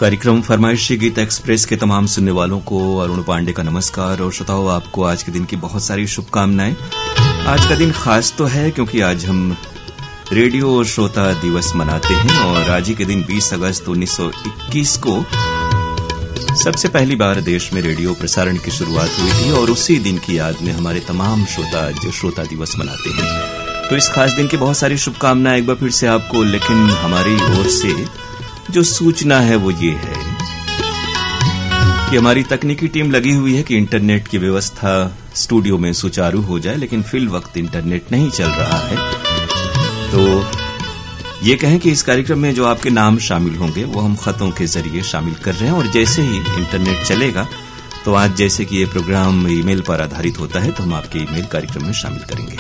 कार्यक्रम फरमाइशी गीत एक्सप्रेस के तमाम सुनने वालों को अरुण पांडे का नमस्कार। और श्रोताओं, आपको आज के दिन की बहुत सारी शुभकामनाएं। आज का दिन खास तो है क्योंकि आज हम रेडियो श्रोता दिवस मनाते हैं और आज ही के दिन 20 अगस्त 1921 को सबसे पहली बार देश में रेडियो प्रसारण की शुरुआत हुई थी और उसी दिन की याद में हमारे तमाम श्रोता आज श्रोता दिवस मनाते हैं। तो इस खास दिन की बहुत सारी शुभकामनाएं एक बार फिर से आपको। लेकिन हमारी ओर से जो सूचना है वो ये है कि हमारी तकनीकी टीम लगी हुई है कि इंटरनेट की व्यवस्था स्टूडियो में सुचारू हो जाए, लेकिन फिल वक्त इंटरनेट नहीं चल रहा है। तो ये कहें कि इस कार्यक्रम में जो आपके नाम शामिल होंगे वो हम खतों के जरिए शामिल कर रहे हैं और जैसे ही इंटरनेट चलेगा तो आज जैसे कि ये प्रोग्राम ईमेल पर आधारित होता है तो हम आपके ईमेल कार्यक्रम में शामिल करेंगे।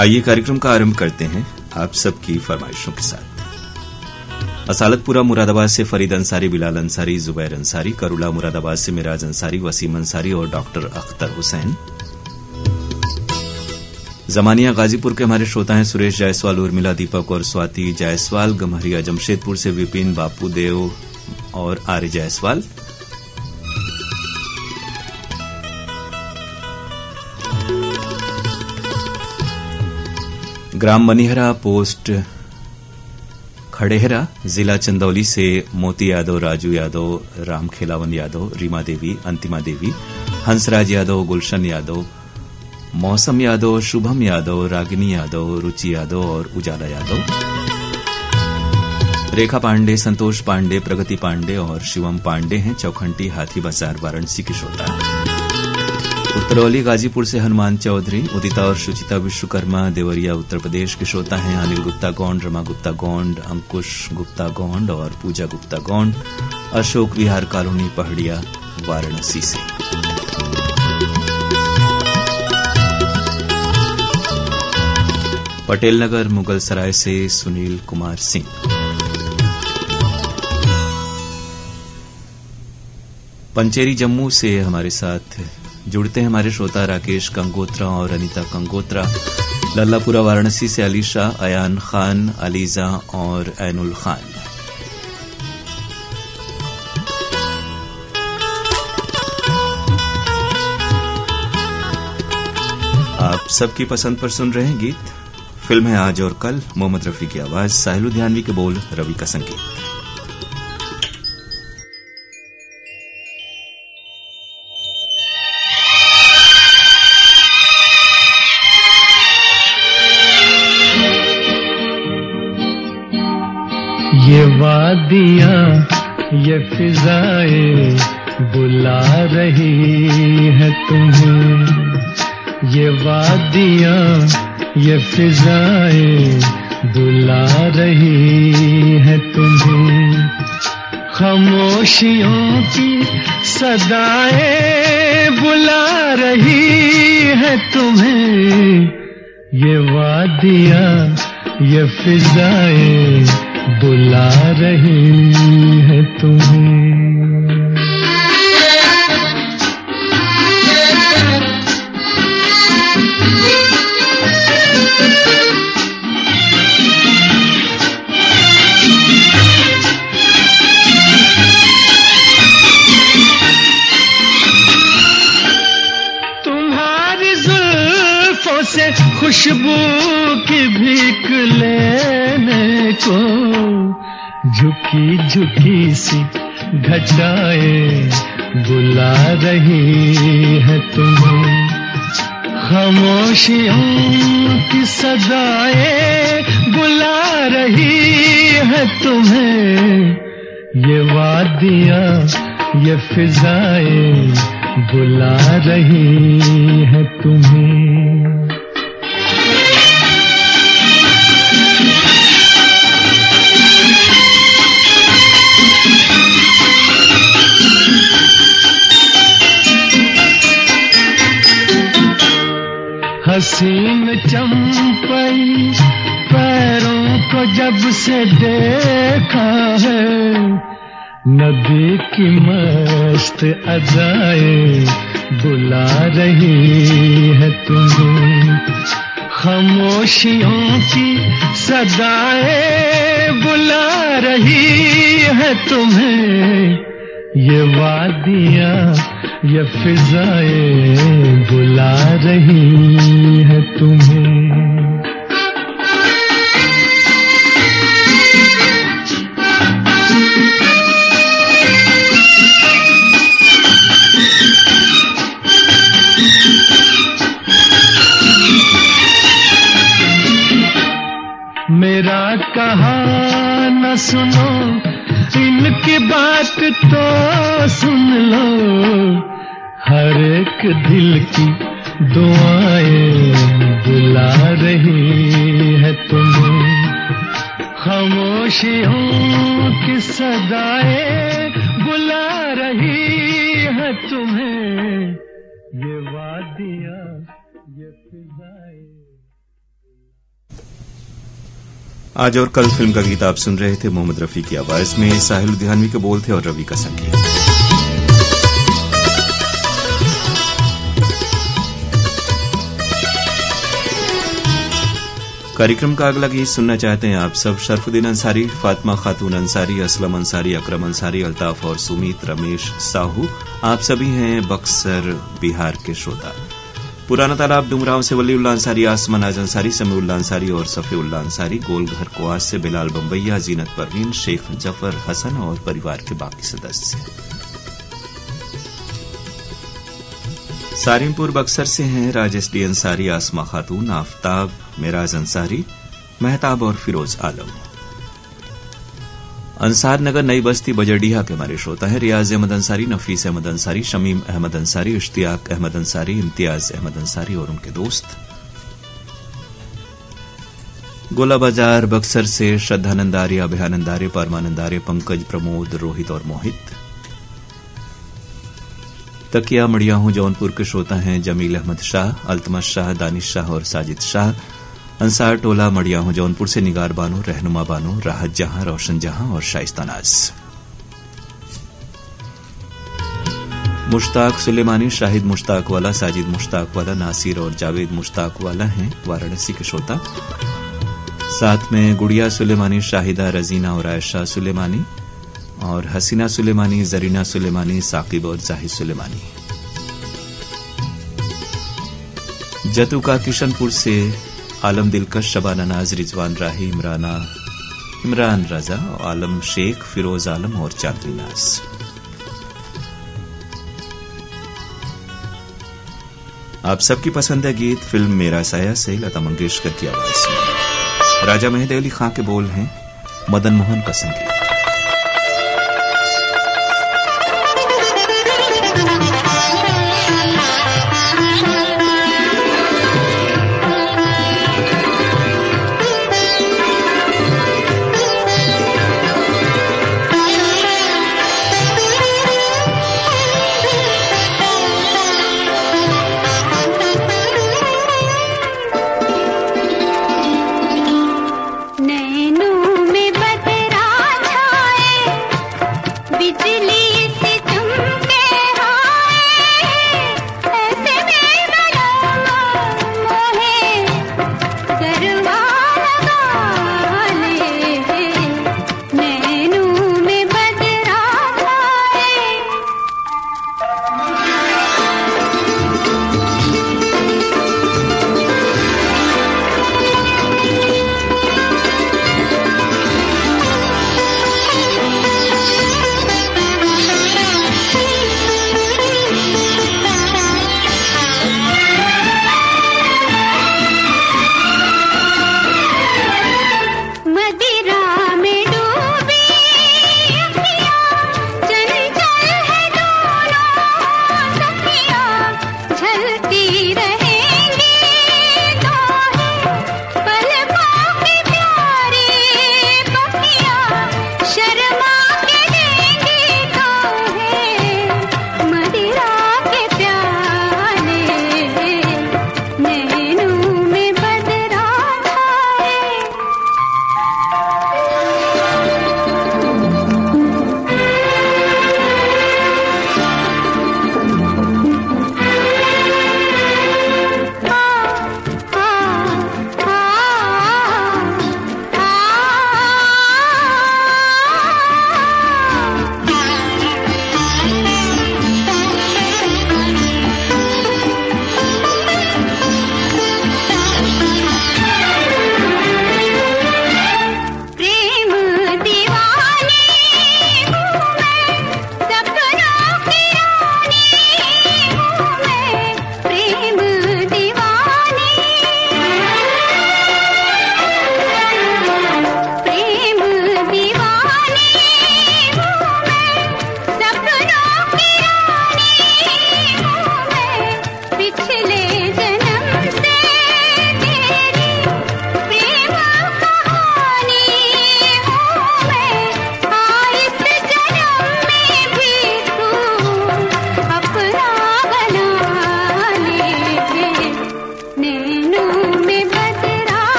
आइए कार्यक्रम का आरंभ करते हैं आप सबकी फरमाइशों के साथ। असालतपुरा मुरादाबाद से फरीद अंसारी, बिलाल अंसारी, जुबैर अंसारी, करुला मुरादाबाद से मिराज अंसारी, वसीम अंसारी और डॉक्टर अख्तर हुसैन। जमानिया गाजीपुर के हमारे श्रोता हैं सुरेश जायसवाल, उर्मिला, दीपक और स्वाति जायसवाल। गम्हरिया जमशेदपुर से विपिन, बापू देव और आर्य जायसवाल। ग्राम मनिहरा, पोस्ट खड़ेहरा, जिला चंदौली से मोती यादव, राजू यादव, राम खेलावन यादव, रीमा देवी, अंतिमा देवी, हंसराज यादव, गुलशन यादव, मौसम यादव, शुभम यादव, रागिनी यादव, रुचि यादव और उजाला यादव। रेखा पांडे, संतोष पांडे, प्रगति पांडे और शिवम पांडे हैं चौखंटी हाथी बाजार वाराणसी की श्रोता। उत्तरौली गाजीपुर से हनुमान चौधरी, उदिता और शुचिता विश्वकर्मा, देवरिया उत्तर प्रदेश के श्रोता हैं अनिल गुप्ता गौंड, रमा गुप्ता गौंड, अंकुश गुप्ता गौंड और पूजा गुप्ता गौंड। अशोक विहार कॉलोनी पहाड़िया वाराणसी से। पटेल नगर मुगल सराय से सुनील कुमार सिंह। पंचेरी जम्मू से हमारे साथ जुड़ते हैं हमारे श्रोता राकेश कंगोत्रा और अनीता कंगोत्रा। लल्लापुरा वाराणसी से अलीशा, अयान खान, अलीजा और ऐनुल खान। आप सबकी पसंद पर सुन रहे हैं गीत। फिल्म है आज और कल, मोहम्मद रफी की आवाज, साहिल लुधियानवी के बोल, रवि का संगीत। ये वादियाँ ये फिजाएं बुला रही है तुम्हें। ये वादियाँ ये फिजाएं बुला रही है तुम्हें। खामोशियों की सदाएं बुला रही है तुम्हें। ये वादियाँ ये फिजाएं बुला रही है तुम्हें। तुम्हारी जुल्फों से खुशबू की भीख लेने को झुकी झुकी सी घटाएं बुला रही है तुम्हें। खामोशियों की सदाएं बुला रही है तुम्हें। ये वादियाँ ये फिजाएं बुला रही है तुम्हें। हसीन चंपई पैरों को जब से देखा है नदी की मस्त अदाएं बुला रही है तुम्हें, खामोशियों की सदाएं बुला रही है तुम्हें, ये वादियाँ ये फिजाएं बुला रही है तुम्हें। मेरा कहा न सुनो, इनकी बात तो सुन लो, हर एक दिल की दुआएं बुला रही है तुम्हें, खामोशियों की सदाएं बुला रही है तुम्हें, ये वादियाँ ये फिजाएं। आज और कल फिल्म का गीत आप सुन रहे थे मोहम्मद रफी की आवाज में, साहिल लुधियानवी के बोल थे और रवि का संगीत। कार्यक्रम का अगला गीत सुनना चाहते हैं आप सब। शरफुद्दीन अंसारी, फातिमा खातून अंसारी, असलम अंसारी, अकरम अंसारी, अल्ताफ और सुमीत, रमेश साहू, आप सभी हैं बक्सर बिहार के श्रोता। पुराना तालाब डुमराव से वलीउल्लाह अंसारी, आसमान आज अंसारी, समीउल्लाह अंसारी और सफीउल्लाह अंसारी, गोलघर कुआस से बिलाल बम्बैया, जीनत परवीन, शेख जफर हसन और परिवार के बाकी सदस्य। सारिमपुर बक्सर से हैं राजेश डी अंसारी, आसमा खातून, आफताब, मेराज अंसारी, मेहताब और फिरोज आलम। अंसार नगर नई बस्ती बजरडीहा के हमारे श्रोता है रियाज अहमद अंसारी, नफीस अहमद अंसारी, शमीम अहमद अंसारी, इश्तियाक अहमद अंसारी, इम्तियाज अहमद अंसारी और उनके दोस्त। गोला बाजार बक्सर से श्रद्धानंद आर्य, अभयानंद आर्य, परमानंद आर्य, पंकज, प्रमोद, रोहित और मोहित। तकिया मड़िया हूं जौनपुर के श्रोता हैं जमील अहमद शाह, अल्तमश शाह, दानिश शाह और साजिद शाह। अंसार टोला मड़िया हूं जौनपुर से निगार बानो, रहनुमा बानो, राहत जहां, रोशन जहां और शाइस्ता नाज। मुश्ताक सुलेमानी, शाहिद मुश्ताक वाला, साजिद मुश्ताक वाला, नासिर और जावेद मुश्ताक वाला हैं वाराणसी के श्रोता। साथ में गुड़िया सुलेमानी, शाहिदा, रजीना और आयशा सुलेमानी और हसीना सुलेमानी, जरीना सुलेमानी, साकिब और जाहिद सुलेमानी। जतुका किशनपुर से आलम दिलकश, शबाना नाज, रिजवान राही, इमरान रजा, आलम शेख, फिरोज आलम और चांदनी नाज। आप सबकी पसंद है गीत फिल्म मेरा साया से लता मंगेशकर की आवाज में। राजा मेहदी अली खां के बोल हैं, मदन मोहन का संगीत। नैनों में बदरा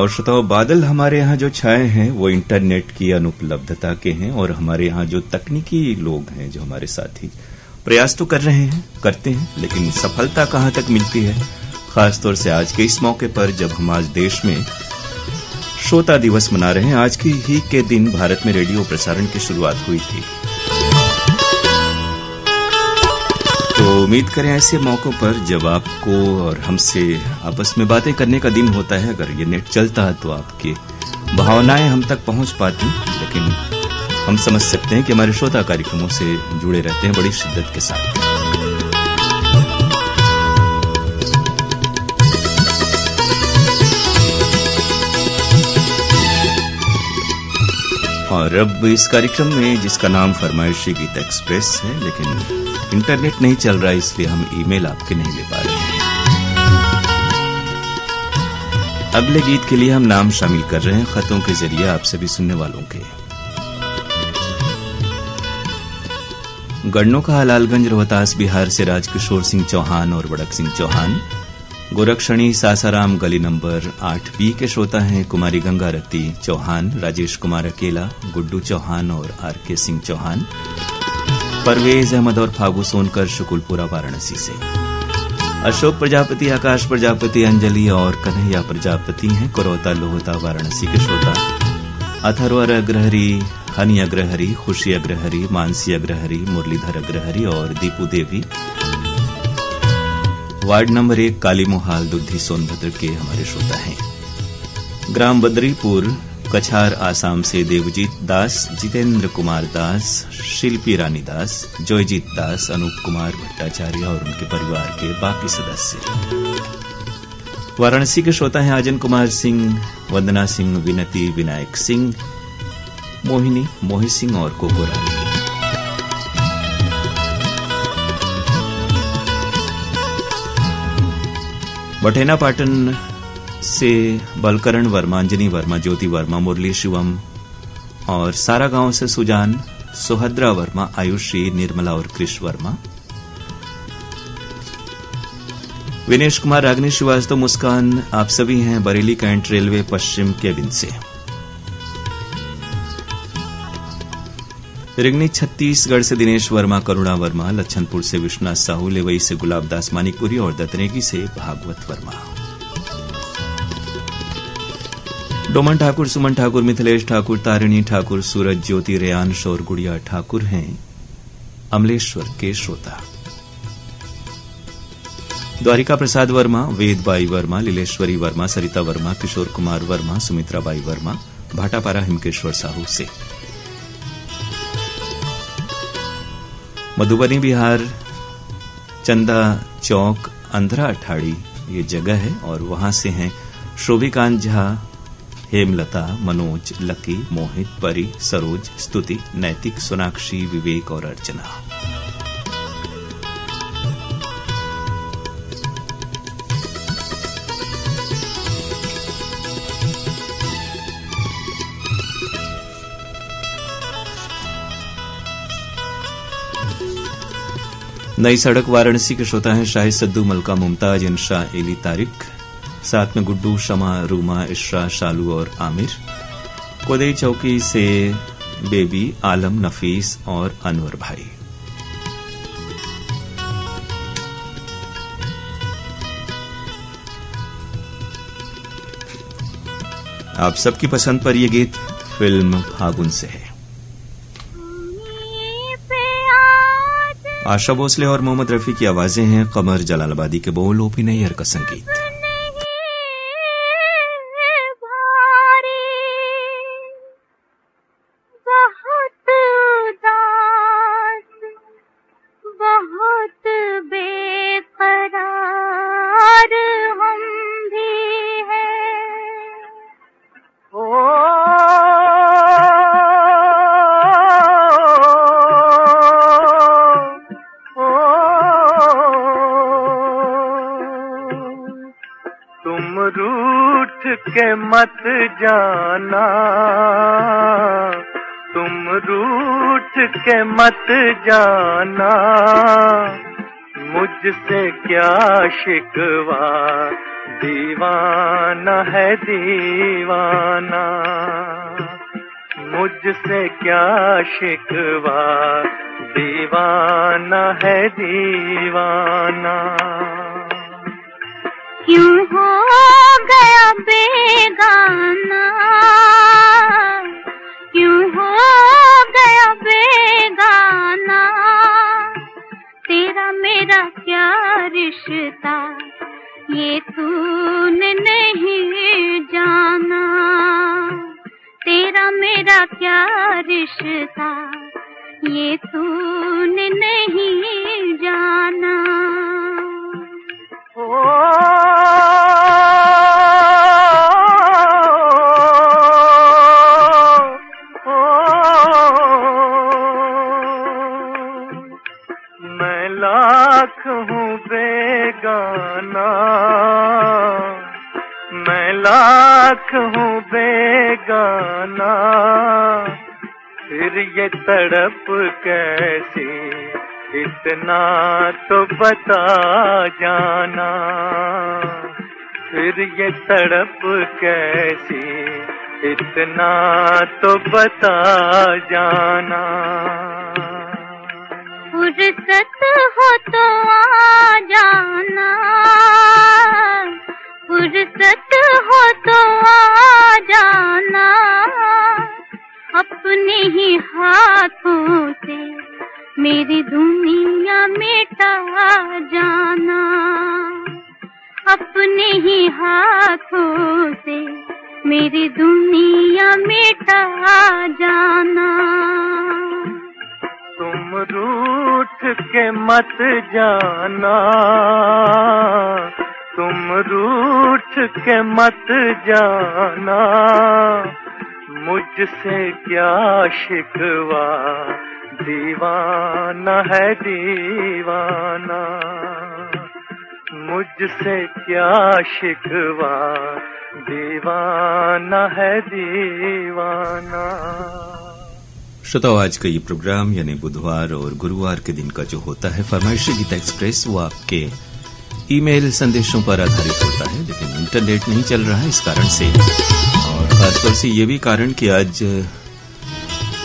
और श्रोताओं, बादल हमारे यहाँ जो छाए हैं वो इंटरनेट की अनुपलब्धता के हैं, और हमारे यहाँ जो तकनीकी लोग हैं, जो हमारे साथी प्रयास तो कर रहे हैं, करते हैं, लेकिन सफलता कहाँ तक मिलती है। खासतौर से आज के इस मौके पर जब हम आज देश में श्रोता दिवस मना रहे हैं, आज ही के दिन भारत में रेडियो प्रसारण की शुरुआत हुई थी। तो उम्मीद करें ऐसे मौकों पर जब आपको और हमसे आपस में बातें करने का दिन होता है, अगर ये नेट चलता है तो आपकी भावनाएं हम तक पहुंच पाती, लेकिन हम समझ सकते हैं कि हमारे श्रोता कार्यक्रमों से जुड़े रहते हैं बड़ी शिद्दत के साथ। और अब इस कार्यक्रम में, जिसका नाम फरमाइशी गीत एक्सप्रेस है, लेकिन इंटरनेट नहीं चल रहा है, इसलिए हम ईमेल आपके नहीं ले पा रहे हैं। अगले गीत के लिए हम नाम शामिल कर रहे हैं खतों के जरिए आप सभी सुनने वालों के। गन्नों का हलालगंज रोहतास बिहार से राजकिशोर सिंह चौहान और बड़क सिंह चौहान। गोरक्षणी सासाराम गली नंबर 8B के श्रोता हैं कुमारी गंगारती चौहान, राजेश कुमार अकेला, गुड्डू चौहान और RK सिंह चौहान। परवेज अहमद और फागू सोनकर शुकुलपुरा वाराणसी से। अशोक प्रजापति, आकाश प्रजापति, अंजलि और कन्हैया प्रजापति हैं करौता लोहता वाराणसी के श्रोता। अथर्वर अग्रहरी, हनी अग्रहरी, खुशी अग्रहरी, मानसी अग्रहरी, मुरलीधर अग्रहरी और दीपू देवी वार्ड नंबर 1 काली मोहाल दुद्धि सोनभद्र के हमारे श्रोता हैं। ग्राम बद्रीपुर कछार आसाम से देवजीत दास, जितेंद्र कुमार दास, शिल्पी रानी दास, जयजीत दास, अनूप कुमार भट्टाचार्य और उनके परिवार के बाकी सदस्य। वाराणसी के श्रोता हैं आजन कुमार सिंह, वंदना सिंह, विनती, विनायक सिंह, मोहिनी, मोहित सिंह और कोको रानी। बठेना पाटन से बलकरण वर्मा, अंजनी वर्मा, ज्योति वर्मा, मुरली शिवम और सारा गांव से सुजान, सुहद्रा वर्मा, आयुषी, निर्मला और कृष वर्मा। विनेश कुमार, रागनी श्रीवास्तव, मुस्कान, आप सभी हैं बरेली कैंट रेलवे पश्चिम केबिन से। रिंगनी छत्तीसगढ़ से दिनेश वर्मा, करुणा वर्मा, लच्छनपुर से विश्वनाथ साहू, लेवई से गुलाबदास मानिकपुरी और दतनेगी से भागवत वर्मा। डोमन ठाकुर, सुमन ठाकुर, मिथिलेश ठाकुर, तारिणी ठाकुर, सूरज, ज्योति, रेयांश और गुड़िया ठाकुर हैं अमलेश्वर के श्रोता। द्वारिका प्रसाद वर्मा, वेद बाई वर्मा, लीलेश्वरी वर्मा, सरिता वर्मा, किशोर कुमार वर्मा, सुमित्रा बाई वर्मा, भाटापारा हिमकेश्वर साहू से। मधुबनी बिहार, चंदा चौक, अंधरा अठाड़ी ये जगह है, और वहां से हैं शोभिकांत झा, हेमलता, मनोज, लकी, मोहित, परी, सरोज, स्तुति, नैतिक, सोनाक्षी, विवेक और अर्चना। नई सड़क वाराणसी के श्रोता हैं शाहिद सद्दू, मलका, मुमताज, इंशा, एली, तारिक, साथ में गुड्डू, शमा, रूमा, इशरा, शालू और आमिर। कोदई चौकी से बेबी, आलम, नफीस और अनवर भाई। आप सबकी पसंद पर यह गीत फिल्म फागुन से है। आशा भोसले और मोहम्मद रफी की आवाजें हैं, कमर जलालाबादी के बोल, ओपी नैयर का संगीत। मत जाना, तुम रूठ के मत जाना, मुझसे क्या शिकवा दीवाना है दीवाना, मुझसे क्या शिकवा, दीवाना है दीवाना। क्यों हो गया बेगाना, क्यों हो गया बेगाना, तेरा मेरा क्या रिश्ता ये तूने नहीं जाना, तेरा मेरा क्या रिश्ता ये तूने नहीं जाना। मैं लाख हूँ बेगाना, मैं लाख हूँ बेगाना, फिर ये तड़प कैसी, इतना तो बता जाना, फिर ये तड़प कैसी, इतना तो बता जाना। फुर्सत हो तो आ जाना, फुर्सत हो तो आ जाना, अपने ही हाथों से मेरी दुनिया मिटा जाना, अपने ही हाथों से मेरी दुनिया मिटा जाना। तुम रूठ के मत जाना, तुम रूठ के मत जाना, मुझसे क्या शिकवा, दीवाना है दीवाना, मुझसे क्या शिकवा, दीवाना है दीवाना। श्रोताओं, आज का ये प्रोग्राम यानी बुधवार और गुरुवार के दिन का जो होता है फरमाइशी गीत एक्सप्रेस, वो आपके ईमेल संदेशों पर आधारित होता है, लेकिन इंटरनेट नहीं चल रहा है इस कारण से, और खासतौर से ये भी कारण कि आज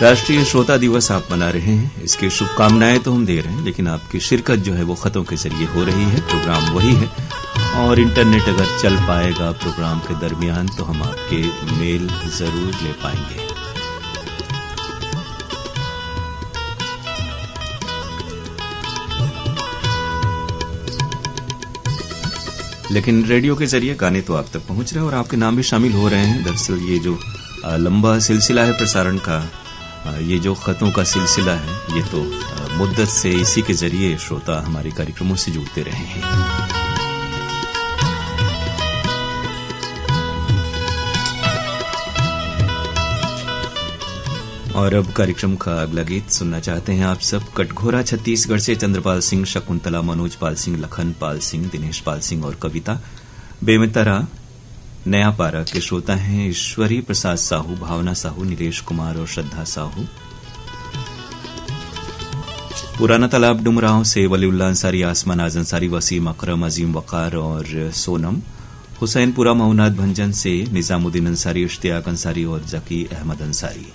राष्ट्रीय श्रोता दिवस आप मना रहे हैं। इसकी शुभकामनाएं तो हम दे रहे हैं, लेकिन आपकी शिरकत जो है वो खतों के जरिए हो रही है। प्रोग्राम वही है, और इंटरनेट अगर चल पाएगा प्रोग्राम के दरमियान तो हम आपके मेल जरूर ले पाएंगे। लेकिन रेडियो के जरिए गाने तो आप तक पहुंच रहे हैं और आपके नाम भी शामिल हो रहे हैं। दरअसल ये जो लंबा सिलसिला है प्रसारण का, ये जो खतों का सिलसिला है, ये तो मुद्दत से इसी के जरिए श्रोता हमारे कार्यक्रमों से जुड़ते रहे हैं। और अब कार्यक्रम का अगला गीत सुनना चाहते हैं आप सब। कटघोरा छत्तीसगढ़ से चंद्रपाल सिंह, शकुंतला, मनोज पाल सिंह, लखन पाल सिंह, दिनेश पाल सिंह और कविता बेमितरा नया पारा के श्रोता हैं ईश्वरी प्रसाद साहू, भावना साहू, नीलेश कुमार और श्रद्धा साहू। पुराना तालाब डुमराव से वलीउल्ला अंसारी, आसमान आज अंसारी, वसीम अकरम, अजीम वकार और सोनम। हुसैनपुरा मऊनाद भंजन से निजामुद्दीन अंसारी, इश्तियाक अंसारी और जकी अहमद अंसारी।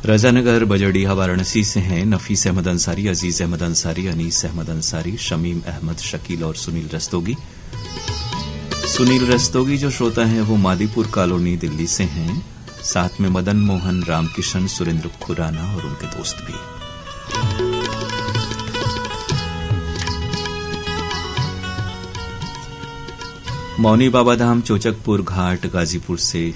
रजानगर बजड़िया वाराणसी से हैं नफीस अहमद अंसारी, अजीज अहमद अंसारी, अनीस अहमद अंसारी, शमीम अहमद, शकील और सुनील रस्तोगी। सुनील रस्तोगी जो श्रोता हैं वो मादीपुर कॉलोनी दिल्ली से हैं, साथ में मदन मोहन, रामकिशन, सुरेंद्र खुराना और उनके दोस्त भी। मौनी बाबाधाम, चोचकपुर घाट, गाजीपुर से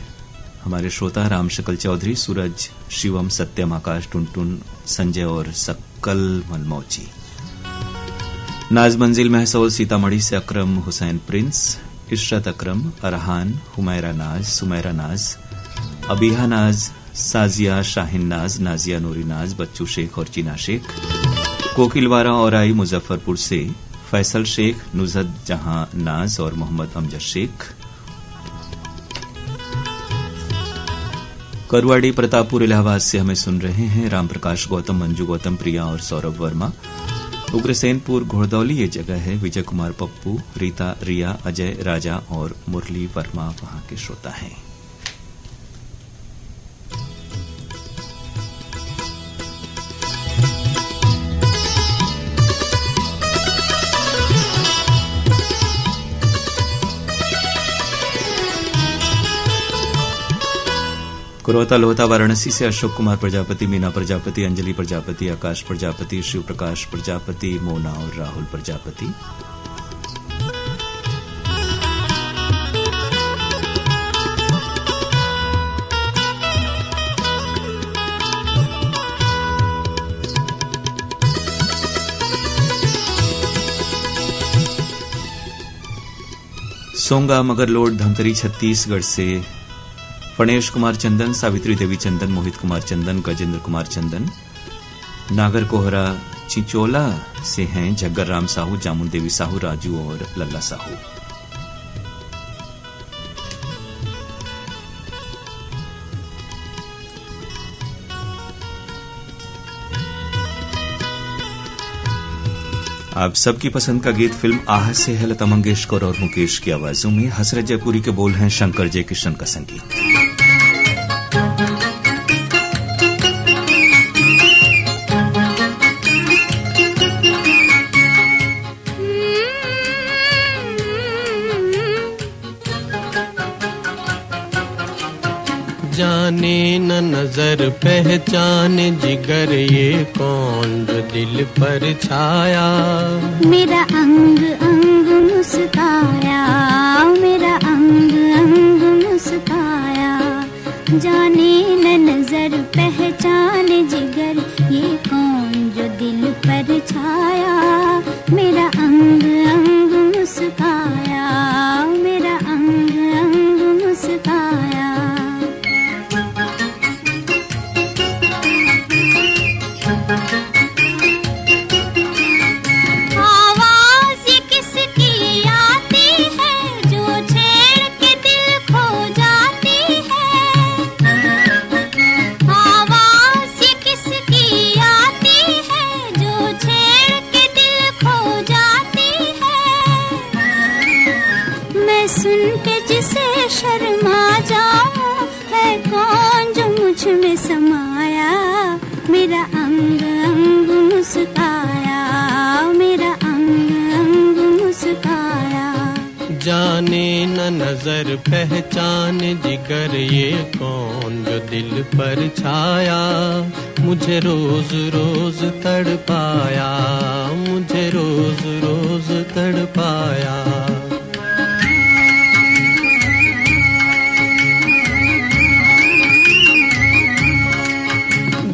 हमारे श्रोता रामशकल चौधरी, सूरज, शिवम, सत्यम, आकाश, टुनटुन, संजय और सक्कल मनमौजी। नाज मंजिल महसौल सीतामढ़ी से अकरम हुसैन प्रिंस, इशरत अकरम, अरहान, हुमैरा नाज, सुमैरा नाज, अबीहा नाज, साजिया, शाहिन नाज, नाजिया नूरी नाज, बच्चू शेख और चीना शेख। कोकिलवारा और आई मुजफ्फरपुर से फैसल शेख, नुजत जहां नाज और मोहम्मद अमजद शेख। करुआड़ी प्रतापपुर इलाहाबाद से हमें सुन रहे हैं राम प्रकाश गौतम, मंजू गौतम, प्रिया और सौरभ वर्मा। उग्रसेनपुर घोड़दौली ये जगह है। विजय कुमार पप्पू, रीता, रिया, अजय, राजा और मुरली वर्मा वहां के श्रोता हैं। कुरवता लोहता वाराणसी से अशोक कुमार प्रजापति, मीना प्रजापति, अंजलि प्रजापति, आकाश प्रजापति, शिव प्रकाश प्रजापति, मोना और राहुल प्रजापति। सोंगा मगरलोड धमतरी छत्तीसगढ़ से फणेश कुमार चंदन, सावित्री देवी चंदन, मोहित कुमार चंदन, गजेंद्र कुमार चंदन। नागर कोहरा चिचोला से हैं जग्गर राम साहू, जामुन देवी साहू, राजू और लल्ला साहू। आप सबकी पसंद का गीत फिल्म आह से है, लता मंगेशकर और मुकेश की आवाजों में। हसरत जयपुरी के बोल हैं, शंकर जयकिशन का संगीत। जाने न नजर पहचाने जिगर ये कौन जो दिल पर छाया। मेरा अंग अंग मुस्काया, मेरा अंग अंग मुस्काया। जाने न नजर पहचाने जिगर ये कौन जो दिल पर छाया। मेरा अंग अंग मुस्काया, मेरा अंग अंग मुस्काया। आवाज़ किसकी आती है जो छेड़ के दिल खो जाती है। आवाज़ किसकी आती है जो छेड़ के दिल खो जाती है। मैं सुन के जिसे शर्मा जाऊं, है कौन जो मुझ में समाया। मेरा अंग अंग मुस्काया, मेरा अंग अंग मुस्काया। जाने न नजर पहचाने जिगर ये कौन जो दिल पर छाया। मुझे रोज रोज तड़पाया, मुझे रोज रोज तड़पाया।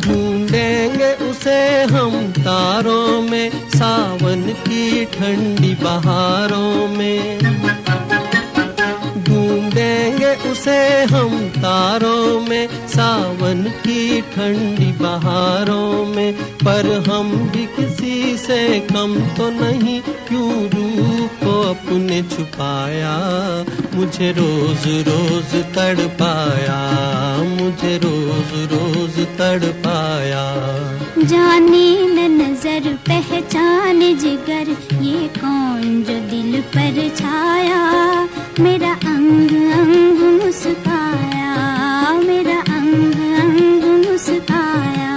ढूंढेंगे उसे हम तारों में, सावन की ठंडी बहारों में। ढूंढेंगे उसे हम तारों में, सावन की ठंडी बहारों में। पर हम भी किसी से कम तो नहीं, क्यों रूप को अपने छुपाया। मुझे रोज रोज तड़पाया, मुझे रोज रोज तड़पाया। जाने न नजर पहचाने जिगर ये कौन जो दिल पर छाया। मेरा अंग अंग मुस्काया, मेरा अंग अंग मुस्काया।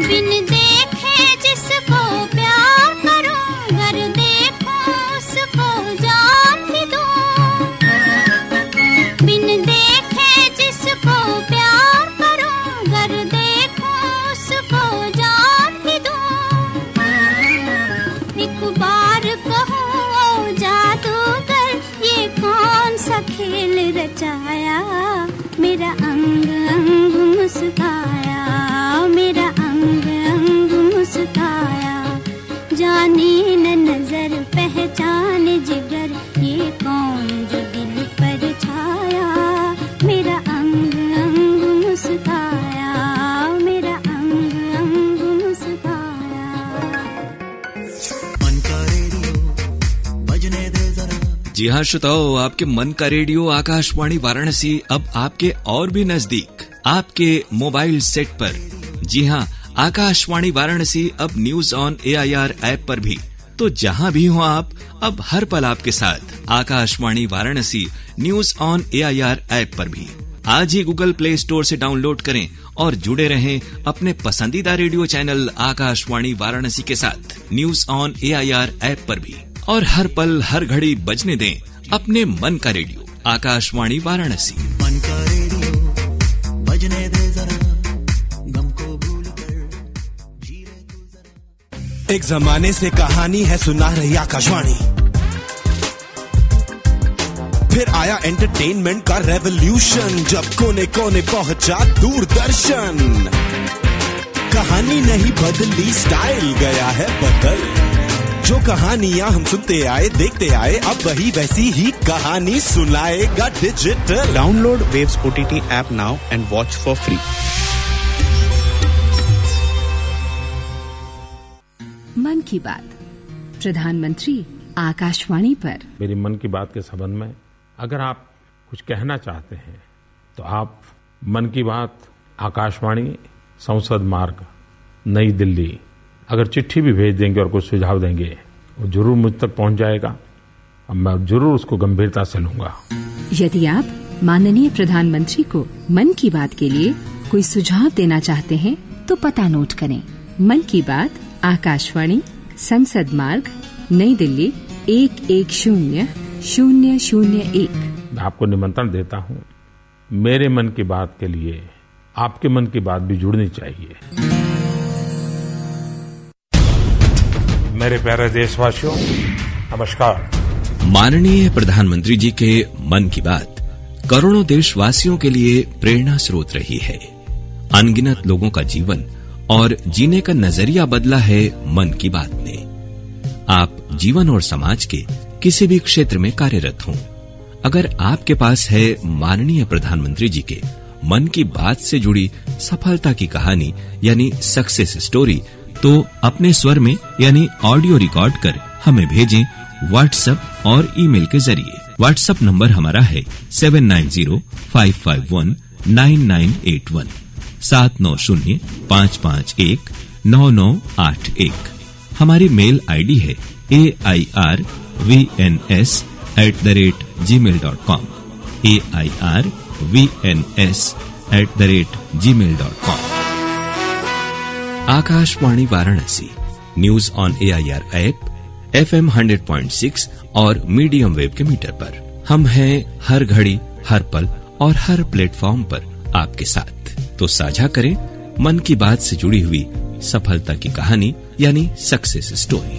बिन देखे जिसको प्यार करूं, गर देखूं उसको जान भी दूं। बिन देखे जिसको प्यार करूं, गर देखूं उसको जान भी दूं। जी हाँ श्रोताओ, आपके मन का रेडियो आकाशवाणी वाराणसी अब आपके और भी नजदीक, आपके मोबाइल सेट पर। जी हाँ, आकाशवाणी वाराणसी अब न्यूज ऑन AIR ऐप पर भी। तो जहाँ भी हो आप, अब हर पल आपके साथ Akashvani Varanasi news on AIR app पर भी। आज ही गूगल प्ले स्टोर से डाउनलोड करें और जुड़े रहें अपने पसंदीदा रेडियो चैनल आकाशवाणी वाराणसी के साथ न्यूज ऑन AIR ऐप पर भी। और हर पल हर घड़ी बजने दें अपने मन का रेडियो आकाशवाणी वाराणसी। मन का रेडियो बजने दे जरा, गम को भूल कर जी रहे तू जरा। एक जमाने से कहानी है सुना रही आकाशवाणी, फिर आया एंटरटेनमेंट का रेवोल्यूशन, जब कोने कोने पहुंचा दूरदर्शन। कहानी नहीं बदली, स्टाइल गया है बदल। जो कहानियां हम सुनते आए देखते आए, अब वही वैसी ही कहानी सुनाएगा digital. Download waves OTT app now and watch for free. मन की बात, प्रधानमंत्री आकाशवाणी पर। मेरी मन की बात के संबंध में अगर आप कुछ कहना चाहते हैं तो आप मन की बात आकाशवाणी संसद मार्ग नई दिल्ली, अगर चिट्ठी भी भेज देंगे और कुछ सुझाव देंगे, वो जरूर मुझ तक पहुंच जाएगा और मैं जरूर उसको गंभीरता से लूंगा। यदि आप माननीय प्रधानमंत्री को मन की बात के लिए कोई सुझाव देना चाहते हैं तो पता नोट करें। मन की बात आकाशवाणी संसद मार्ग नई दिल्ली 110001। मैं आपको निमंत्रण देता हूँ, मेरे मन की बात के लिए आपके मन की बात भी जुड़नी चाहिए। मेरे प्यारे देशवासियों, नमस्कार। माननीय प्रधानमंत्री जी के मन की बात करोड़ों देशवासियों के लिए प्रेरणा स्रोत रही है। अनगिनत लोगों का जीवन और जीने का नजरिया बदला है मन की बात ने। आप जीवन और समाज के किसी भी क्षेत्र में कार्यरत हों, अगर आपके पास है माननीय प्रधानमंत्री जी के मन की बात से जुड़ी सफलता की कहानी यानी सक्सेस स्टोरी, तो अपने स्वर में यानी ऑडियो रिकॉर्ड कर हमें भेजें व्हाट्सएप और ईमेल के जरिए। व्हाट्सएप नंबर हमारा है 7905519981 79055199981। हमारी मेल आईडी है airvns@gmail.com airvns@gmail.com। Akashvani Varanasi news on AIR app FM 100.6 और मीडियम वेव के मीटर पर। हम हैं हर घड़ी हर पल और हर प्लेटफॉर्म पर आपके साथ। तो साझा करें मन की बात से जुड़ी हुई सफलता की कहानी यानी सक्सेस स्टोरी।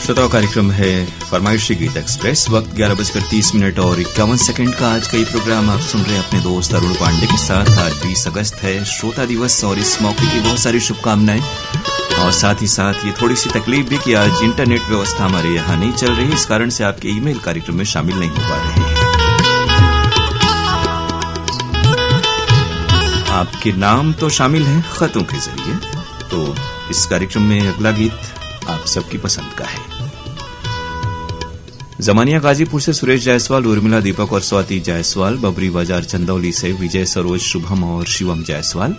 श्रोताओं, कार्यक्रम है फरमाइशी गीत एक्सप्रेस। वक्त 11:30 और 51 का। आज का ये प्रोग्राम आप सुन रहे हैं अपने दोस्त अरुण पांडे के साथ। आज 20 अगस्त है, श्रोता दिवस, और इस मौके की बहुत सारी शुभकामनाएं। और साथ ही साथ ये थोड़ी सी तकलीफ भी कि आज इंटरनेट व्यवस्था हमारे यहाँ नहीं चल रही, इस कारण से आपके ईमेल कार्यक्रम में शामिल नहीं हो पा रहे हैं। आपके नाम तो शामिल हैं खतों के जरिए। तो इस कार्यक्रम में अगला गीत आप सबकी पसंद का है। जमानिया गाजीपुर से सुरेश जायसवाल, उर्मिला दीपक और स्वाति जायसवाल, बबरी बाजार चंदौली से विजय सरोज, शुभम और शिवम जायसवाल,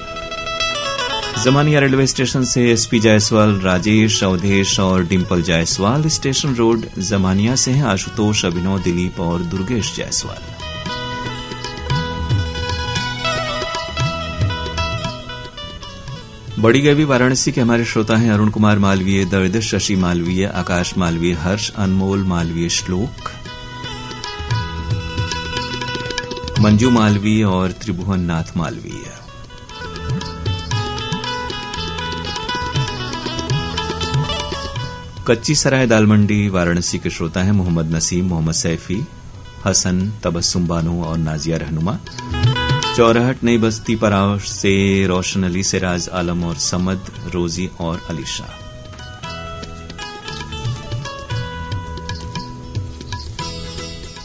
जमानिया रेलवे स्टेशन से SP जायसवाल, राजेश, अवधेश और डिम्पल जायसवाल, स्टेशन रोड जमानिया से हैं आशुतोष, अभिनव, दिलीप और दुर्गेश जायसवाल। बड़ी गैवी वाराणसी के हमारे श्रोता हैं अरुण कुमार मालवीय, दर्द, शशि मालवीय, आकाश मालवीय, हर्ष, अनमोल मालवीय, श्लोक, मंजू मालवीय और त्रिभुवन नाथ मालवीय। कच्ची सराय दालमंडी वाराणसी के श्रोता हैं मोहम्मद नसीम, मोहम्मद सैफी, हसन, तबस्सुम बानो और नाजिया रहनुमा। चौराहट नई बस्ती पराव से रोशन अली, सिराज आलम और समद, रोजी और अलीशा।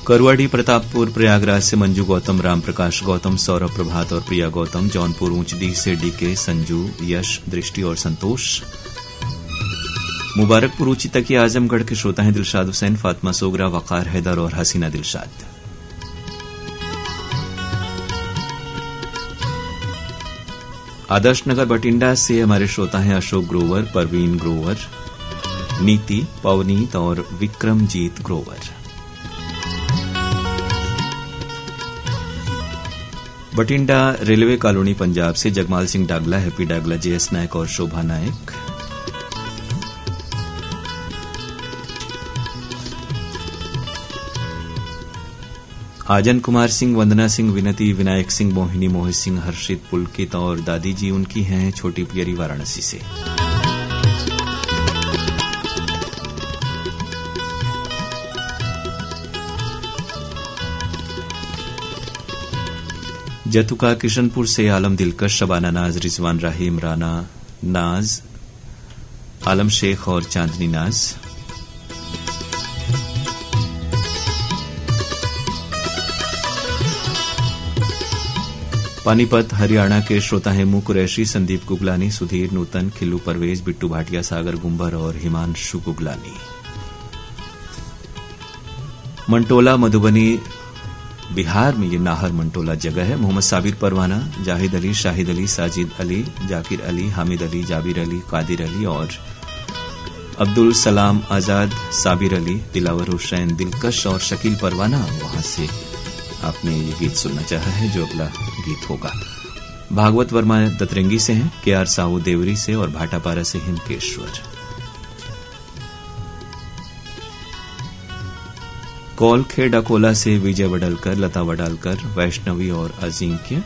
करवाड़ी प्रतापपुर प्रयागराज से मंजू गौतम, राम प्रकाश गौतम, सौरभ प्रभात और प्रिया गौतम। जौनपुर ऊंचडी से DK, संजू, यश, दृष्टि और संतोष। मुबारकपुर ऊंची तकी आजमगढ़ के श्रोता हैं दिलशाद हुसैन, फातिमा सोगरा, वकार हैदर और हसीना दिलशाद। आदर्श नगर बठिंडा से हमारे श्रोता हैं अशोक ग्रोवर, परवीन ग्रोवर, नीति, पवनीत और विक्रमजीत ग्रोवर। बठिंडा रेलवे कॉलोनी पंजाब से जगमाल सिंह डागला, हैप्पी डागला, जेएस नायक और शोभा नायक। आजन कुमार सिंह, वंदना सिंह, विनती, विनायक सिंह, मोहिनी, मोहित सिंह, हर्षित, पुलकित और दादी जी उनकी हैं छोटी पियरी वाराणसी से। जतुका किशनपुर से आलम दिलकश, शबाना नाज, रिजवान राही, इमराना नाज, आलम शेख और चांदनी नाज। पानीपत हरियाणा के श्रोता हैं मु कुरैशी, संदीप गुगलानी, सुधीर, नूतन, खिल्लू परवेज, बिट्टू भाटिया, सागर गुंबर और हिमांशु गुगलानी। मंटोला मधुबनी बिहार में ये नाहर मंटोला जगह है। मोहम्मद साबिर परवाना, जाहिद अली, शाहिद अली, साजिद अली, जाकिर अली, हामिद अली, जाबिर अली, कादिर अली और अब्दुल सलाम आजाद, साबिर अली, दिलावर हुसैन, दिलकश और शकील परवाना। वहां से आपने ये गीत सुनना चाहा है। जो अगला गीत होगा भागवत वर्मा दतरंगी से हैं, केआर साहू देवरी से और भाटापारा से हिमकेश्वर। कौलखेड़ अकोला से विजय वडलकर, लता वडालकर, वैष्णवी और अजिंक्य।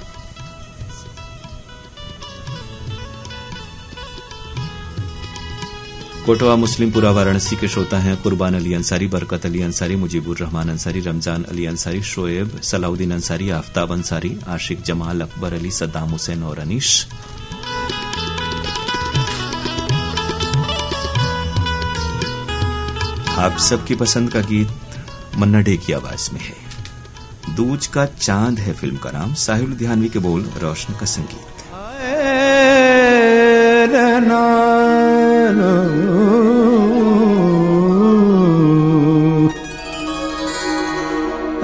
कोटवा मुस्लिमपुरा वाराणसी के श्रोता हैं कुर्बान अली अंसारी, बरकत अली अंसारी, मुजीबुर रहमान अंसारी, रमजान अली अंसारी, शोएब, सलाउद्दीन अंसारी, आफ्ताब अंसारी, आशिक जमाल, अकबर अली, सद्दाम हुसैन और अनीश। आप सबकी पसंद का गीत मन्ना डे की आवाज में है। दूज का चांद है फिल्म का नाम, साहिल लुधियानवी के बोल, रोशन का संगीत।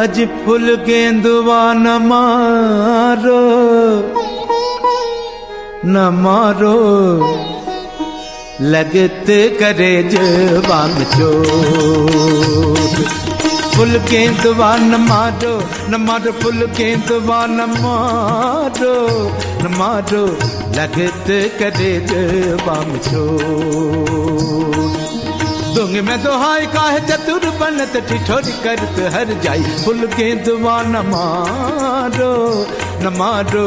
अज फुल गेंदवा न मारो, न मारो, लगत करे जवान चोट। फुल गेंदवा न मारो, न मारो, फुल गेंदवा न मारो, न मारो, लगत करे जवान चोट। दूंगे मैं दोहाई काहे चतुर बनत ठिठोरी करत हर जाई। फुल गेंदवा न मारो, न मारो,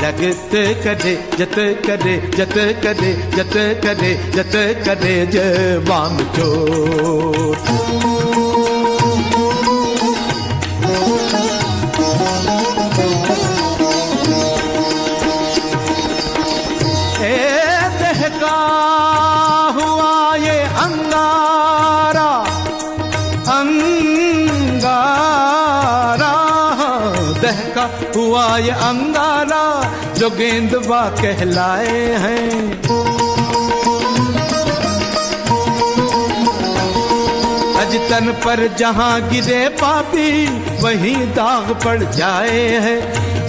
लगत करे जत करे, जत करे, जत करे, जत करे जवान चोट। हुआ ये अंगारा जो गेंदवा कहलाए हैं। अज तन पर जहां गिरे पापी वहीं दाग पड़ जाए हैं।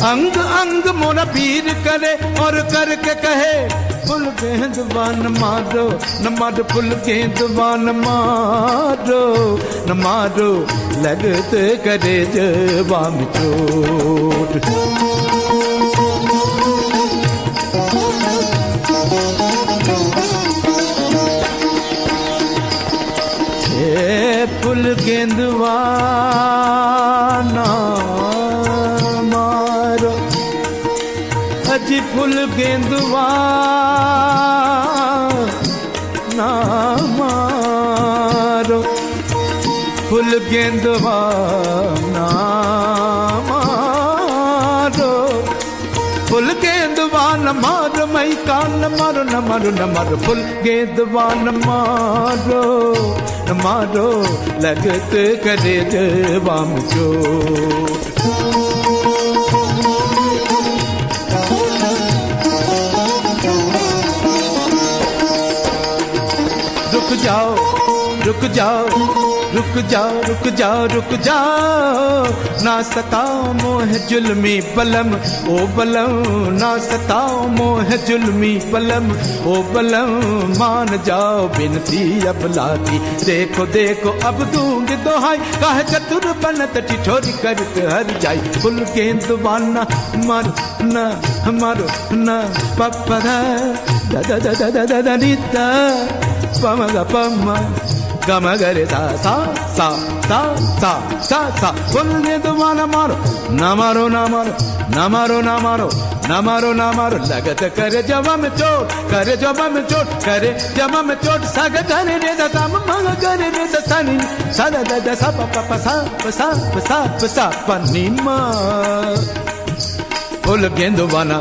अंग अंग मोरा पीर करे और करके कहे फुल गेंदवा न मारो, न मारो, फुल गेंदवा न मारो, न मारो, लगत करे जवान चोट। फुल गेंदवा न मारो, अजी फुल गेंदवा न मारो, फुल गेंदवा न मारो, फुल गेंदवा न मारो, मई का न मारो, न मारो, न मारो, फुल गेंदवा न मारो, न मारो, लगत करे जवान चोट। रुक जाओ रुक जाओ रुक जाओ रुक जाओ रुक जाओ ना सताओ मोह जुल्मी बलम ओ बलम ना सताओ मोह जुल्मी बलम ओ बलम मान जाओ बिनती अब लाती देखो देखो अब दूंगी दोहाई काहे चतुर बनत ठिठोरी करत हर जाई फुल गेंदवाना मारो ना पप्पा दा दा दा दा दा दा नीता पमा गा पमा गम गरे सा सा सा सा सा सा सा फुल गेंदवाना मारो ना मारो ना मारो ना मारो ना मारो ना मारो ना मारो लगत करे जवा में चोट करे जवा में चोट करे जवा में चोट साग करे रे दा सा मंग करे रे दा सा नी सा दा दा सा प प सा प सा प सा प सा प नी मा फुल गेंदवाना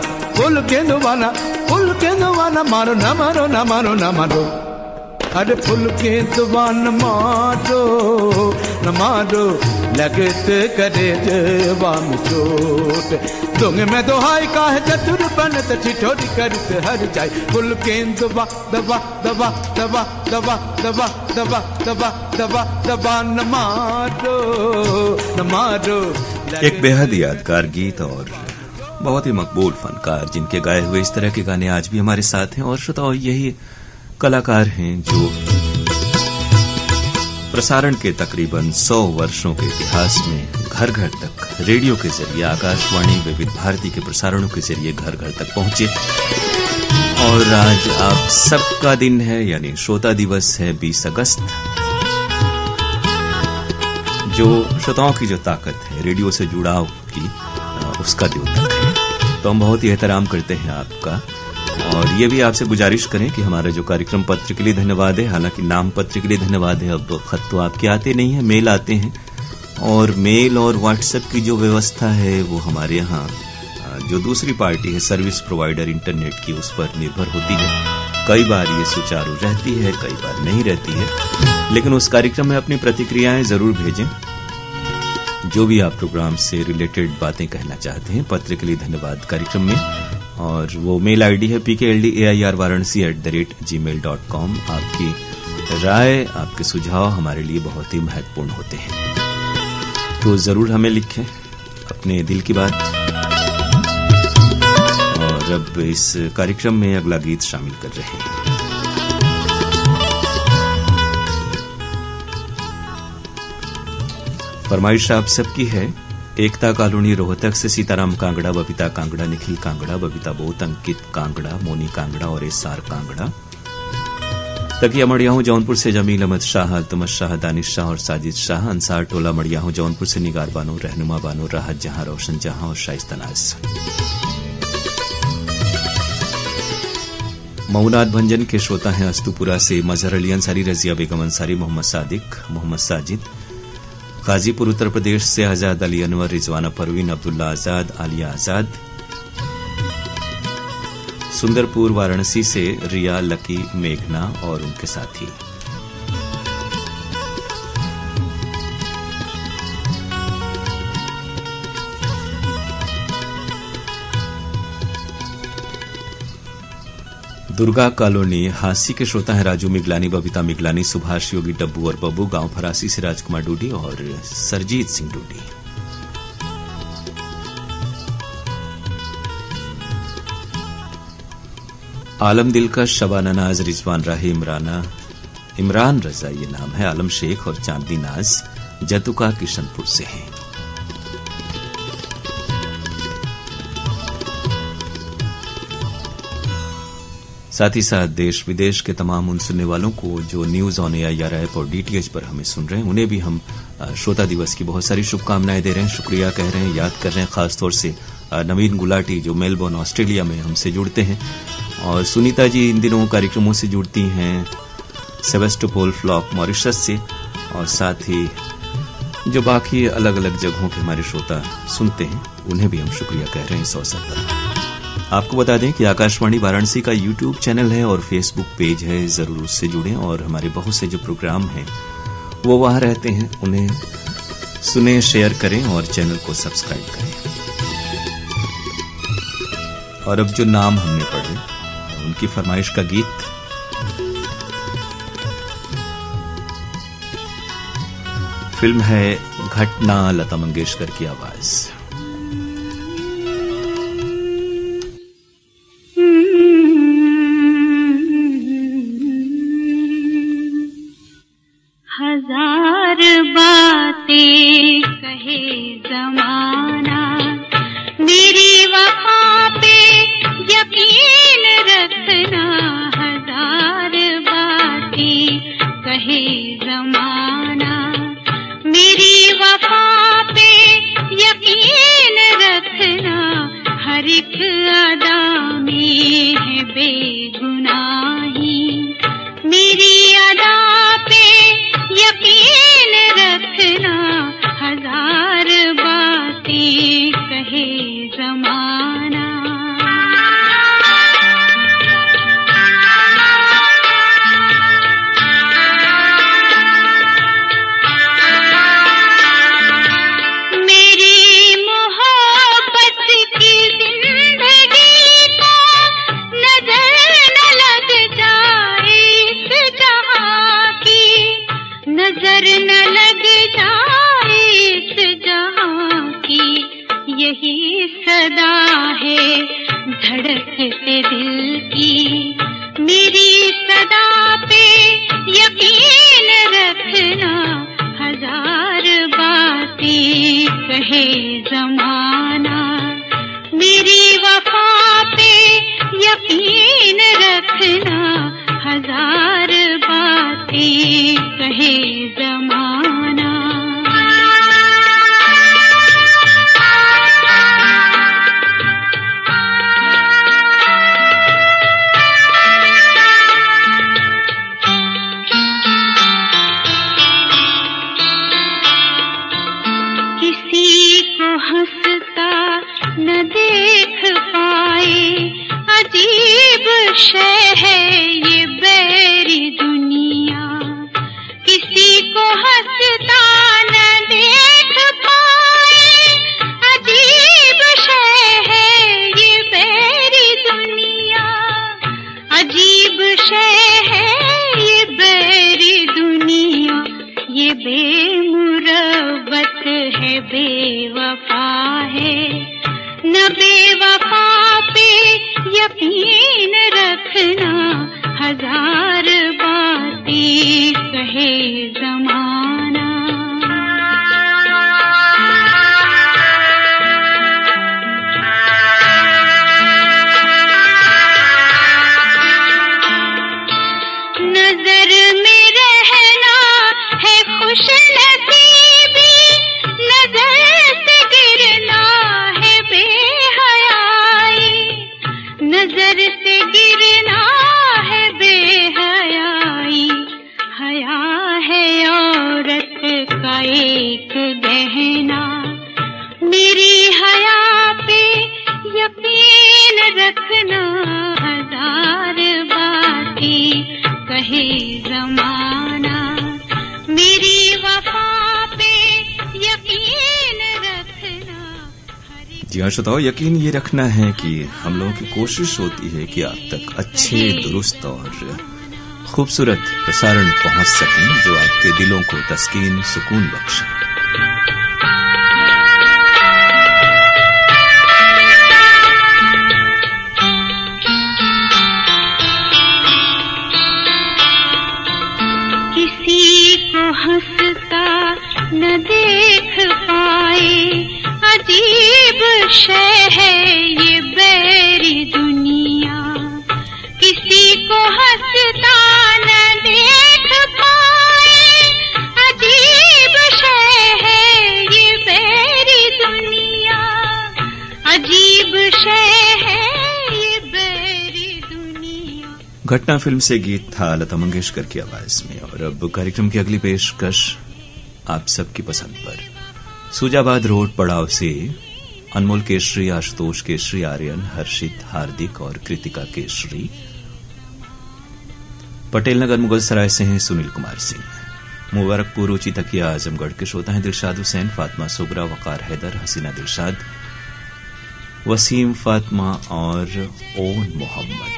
मारो ना मारो ना मारो ना मारो अरे फुल गेंदवाना मारो न मारो लगत करे जवा में चोट दूंग में दोहाई काहे चतुर बनत ठिठोरी करत हर जाए फुल गेंदवा दवा दवा दवा दवा दवा दवा दवा दवा दवा न मारो एक बेहद यादगार गीत और बहुत ही मकबूल फनकार जिनके गाए हुए इस तरह के गाने आज भी हमारे साथ हैं। और श्रोताओ, यही कलाकार हैं जो प्रसारण के तकरीबन 100 वर्षों के इतिहास में घर घर तक रेडियो के जरिए आकाशवाणी विविध भारती के प्रसारणों के जरिए घर घर तक पहुंचे। और आज आप सबका दिन है, यानी श्रोता दिवस है 20 अगस्त, जो श्रोताओं की जो ताकत है रेडियो से जुड़ाव की, उसका द्योतक है। तो हम बहुत ही एहतराम करते हैं आपका, और ये भी आपसे गुजारिश करें कि हमारा जो कार्यक्रम पत्र के लिए धन्यवाद है, हालांकि नाम पत्र के लिए धन्यवाद है, अब खत तो आपके आते नहीं है, मेल आते हैं, और मेल और व्हाट्सएप की जो व्यवस्था है वो हमारे यहाँ जो दूसरी पार्टी है सर्विस प्रोवाइडर इंटरनेट की, उस पर निर्भर होती है। कई बार ये सुचारू रहती है, कई बार नहीं रहती है, लेकिन उस कार्यक्रम में अपनी प्रतिक्रियाएं जरूर भेजें। जो भी आप प्रोग्राम से रिलेटेड बातें कहना चाहते हैं, पत्र के लिए धन्यवाद कार्यक्रम में, और वो मेल आईडी है pkldair@gmail.com। आपकी राय, आपके सुझाव हमारे लिए बहुत ही महत्वपूर्ण होते हैं, तो जरूर हमें लिखें अपने दिल की बात। और अब इस कार्यक्रम में अगला गीत शामिल कर रहे हैं। फरमाइश आप सबकी है, एकता कॉलोनी रोहतक से सीताराम कांगड़ा, बबीता कांगड़ा, निखिल कांगड़ा, बबीता बोत, अंकित कांगड़ा, मोनी कांगड़ा और एसआर कांगड़ा। तकिया मड़ियाहू जौनपुर से जमील अहमद शाह, अल्तमश शाह, दानिश शाह और साजिद शाह। अंसार टोला मड़ियाहू जौनपुर से निगार बानो, रहनुमा बानो, राहत जहां, रोशन जहां और शाइस्ता नाज। मऊनाद भंजन के श्रोता हैं अस्तुपुरा से मजहर अली अंसारी, रजिया बेगम अंसारी, मोहम्मद सादिक, मोहम्मद साजिद। गाजीपुर उत्तर प्रदेश से आजाद अली अनवर, रिजवाना परवीन, अब्दुल्ला आजाद, आलिया आजाद। सुंदरपुर वाराणसी से रिया, लकी, मेघना और उनके साथी। दुर्गा कॉलोनी हांसी के श्रोता है राजू मिगलानी, बबीता मिगलानी, सुभाष योगी, डब्बू और बब्बू। गांव फरासी से राजकुमार डूडी और सरजीत सिंह डूडी। आलम दिलकश, शबाना नाज, रिजवान राही, इमरान रजा ये नाम है, आलम शेख और चांदनी नाज जतुका किशनपुर से हैं। साथ ही साथ देश विदेश के तमाम उन सुनने वालों को जो न्यूज ऑन एआईआर ऐप और डीटीएच पर हमें सुन रहे हैं, उन्हें भी हम श्रोता दिवस की बहुत सारी शुभकामनाएं दे रहे हैं, शुक्रिया कह रहे हैं, याद कर रहे हैं। खासतौर से नवीन गुलाटी जो मेलबर्न ऑस्ट्रेलिया में हमसे जुड़ते हैं, और सुनीता जी इन दिनों कार्यक्रमों से जुड़ती हैं सेबेस्टोपोल फ्लॉक मॉरिशस से, और साथ ही जो बाकी अलग अलग जगहों के हमारे श्रोता सुनते हैं उन्हें भी हम शुक्रिया कह रहे हैं इस अवसर पर। आपको बता दें कि आकाशवाणी वाराणसी का यूट्यूब चैनल है और फेसबुक पेज है, जरूर उससे जुड़ें, और हमारे बहुत से जो प्रोग्राम हैं वो वहां रहते हैं, उन्हें सुने, शेयर करें और चैनल को सब्सक्राइब करें। और अब जो नाम हमने पढ़े उनकी फरमाइश का गीत फिल्म है घटना, लता मंगेशकर की आवाज। हजार बातें कहे जमाना, मेरी वफा पे यकीन रखना। हजार बातें कहे जमाना, मेरी वफा पे यकीन रखना। हर एक अदा में है बेगुनाही, मेरी अदा पे यकीन रखना। हजार बातें कहे जमाना। मेरी मोहब्बत की जिंदगी को नजर न लग जाए इस जहां की, नजर न लग जाए इस जहां की। यही सदा है धड़कते दिल की, मेरी सदा पे यकीन रखना। हजार बातें कहे जमाना, मेरी वफा पे यकीन रखना। हजार बातें कहे जमाना। किसी को हंसता न देख पाए, अजीब शय है ये बैरी दुनिया। किसी को हंसता न देख पाए, अजीब शय है ये बैरी दुनिया। अजीब शय है ये बैरी दुनिया। ये बेमुरवत है, बेवफा है, न बेवफा पे यकीन रखना। हजार बातें कहे जमाना। नजर में रहना है खुश नसीबी, नजर से गिरना है बेहयाई। नजर से गिरना है बेहयाई। हया है औरत का एक गहना, मेरी हया पे यकीन रखना। हजार बातें कहे जमाना, मेरी वफा पे यकीन रखना। जी हाँ श्रोताओ, यकीन ये रखना है कि हम लोगों की कोशिश होती है कि आप तक अच्छे, दुरुस्त और खूबसूरत प्रसारण पहुंच सकें जो आपके दिलों को तस्कीन, सुकून बख्शे। किसी को हंसता न देख पाए, अजीब शय है ये बैरी दुनिया। किसी को हंसता न देख पाए, अजीब शय है ये बैरी दुनिया। अजीब शय है ये बैरी दुनिया। घटना फिल्म से गीत था लता मंगेशकर की आवाज में। और अब कार्यक्रम की अगली पेशकश आप सबकी पसंद पर। सूजाबाद रोड पड़ाव से अनमोल केशरी, आशुतोष केशरी, आर्यन, हर्षित, हार्दिक और कृतिका केशरी। पटेल नगर मुगल सराय से हैं सुनील कुमार सिंह। मुबारकपुर ऊंची तकिया आजमगढ़ के श्रोता हैं दिलशाद हुसैन, फातिमा सुगरा, वकार हैदर, हसीना दिलशाद, वसीम फातिमा और ओन मोहम्मद।